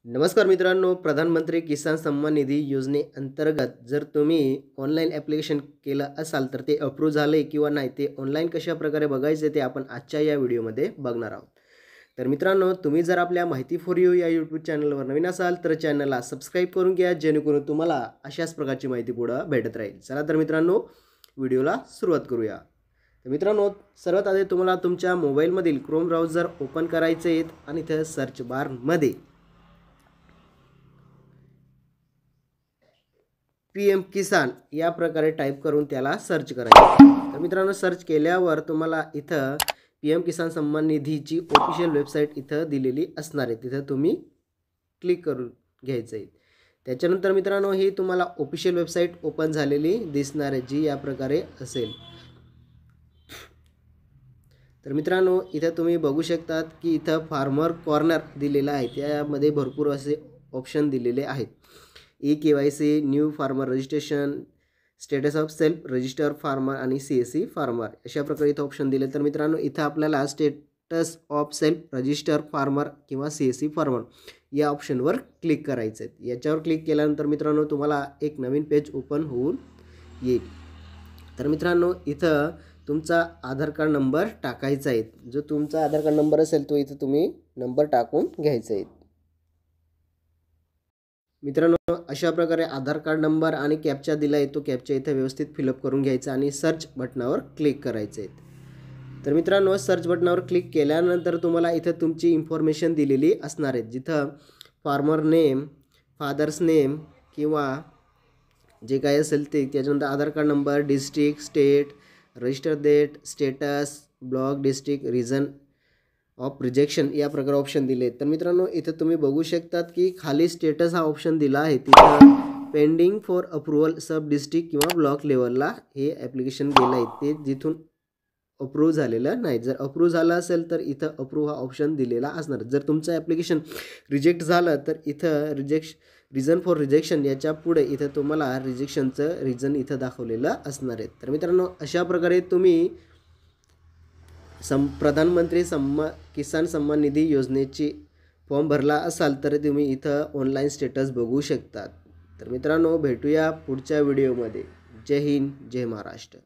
नमस्कार मित्रांनो, प्रधानमंत्री किसान सन्मान निधी योजनेअंतर्गत जर तुम्ही ऑनलाईन ॲप्लिकेशन केलं असाल तर ते अप्रूव्ह झाले किंवा नाही ते ऑनलाईन कशाप्रकारे बघायचे ते आपण आजच्या या व्हिडिओमध्ये बघणार आहोत. तर मित्रांनो, तुम्ही जर आपल्या माहिती फॉर यू या यूट्यूब चॅनलवर नवीन असाल तर चॅनलला सबस्क्राईब करून घ्या, जेणेकरून तुम्हाला अशाच प्रकारची माहिती पुढं भेटत राहील. चला तर मित्रांनो, व्हिडिओला सुरुवात करूया. तर मित्रांनो, सर्वात आधी तुम्हाला तुमच्या मोबाईलमधील क्रोम ब्राउझर ओपन करायचे आहेत आणि इथे सर्च बारमध्ये PM किसान या प्रकारे टाईप करून त्याला सर्च करायचं. तर मित्रांनो, सर्च केल्यावर तुम्हाला इथं PM किसान सन्मान निधीची ऑफिशियल वेबसाईट इथं दिलेली असणार आहे, तिथं तुम्ही क्लिक करून घ्यायचं आहे. त्याच्यानंतर मित्रांनो, ही तुम्हाला ऑफिशियल वेबसाईट ओपन झालेली दिसणार आहे, जी या प्रकारे असेल. तर मित्रांनो, इथं तुम्ही बघू शकतात की इथं फार्मर कॉर्नर दिलेला आहे, त्यामध्ये भरपूर असे ऑप्शन दिलेले आहेत. KYC, new farmer registration, status of self register farmer आणि CSC फार्मर अशा प्रकारे इथं ऑप्शन दिले. तर मित्रांनो, इथं आपल्याला status of self register farmer किंवा CSC फार्मर या ऑप्शनवर क्लिक करायचं आहे. याच्यावर क्लिक केल्यानंतर मित्रांनो, तुम्हाला एक नवीन पेज ओपन होऊन येईल. तर मित्रांनो, इथं तुमचा आधार कार्ड नंबर टाकायचा आहे. जो तुमचा आधार कार्ड नंबर असेल तो इथं तुम्ही नंबर टाकून घ्यायचा आहे. मित्रांनो, अशा प्रकारे आधार कार्ड नंबर आणि कॅप्चा दिला आहे, तो कॅप्चा इथं व्यवस्थित फिलअप करून घ्यायचा आणि सर्च बटनावर क्लिक करायचं आहे. तर मित्रांनो, सर्च बटनावर क्लिक केल्यानंतर तुम्हाला इथं तुमची इन्फॉर्मेशन दिलेली असणार आहे, जिथं फार्मर नेम, फादर्स नेम किंवा जे काय असेल ते, त्याच्यानंतर Aadhaar card number, district, state, register date, status, block, district, region of rejection या प्रकारे ऑप्शन दिले. तर मित्रांनो, इथं तुम्ही बघू शकतात की खाली स्टेटस हा ऑप्शन दिला आहे, तिथं pending for approval sub district किंवा ब्लॉक लेवलला हे ॲप्लिकेशन गेलं आहे, ते जिथून अप्रूव्ह झालेलं नाही. जर अप्रूव्ह झालं असेल तर इथं अप्रूव्ह हा ऑप्शन दिलेला असणार. जर तुमचं ॲप्लिकेशन रिजेक्ट झालं तर इथं रिझन फॉर रिजेक्शन याच्या पुढे इथं तुम्हाला रिजेक्शनचं रिझन इथं दाखवलेलं असणार आहे. तर मित्रांनो, अशा प्रकारे तुम्ही प्रधानमंत्री किसान सन्मान निधी योजनेची फॉर्म भरला असाल तर तुम्ही इथं ऑनलाईन स्टेटस बघू शकतात. तर मित्रांनो, भेटूया पुढच्या व्हिडिओमध्ये. जय हिंद, जय महाराष्ट्र.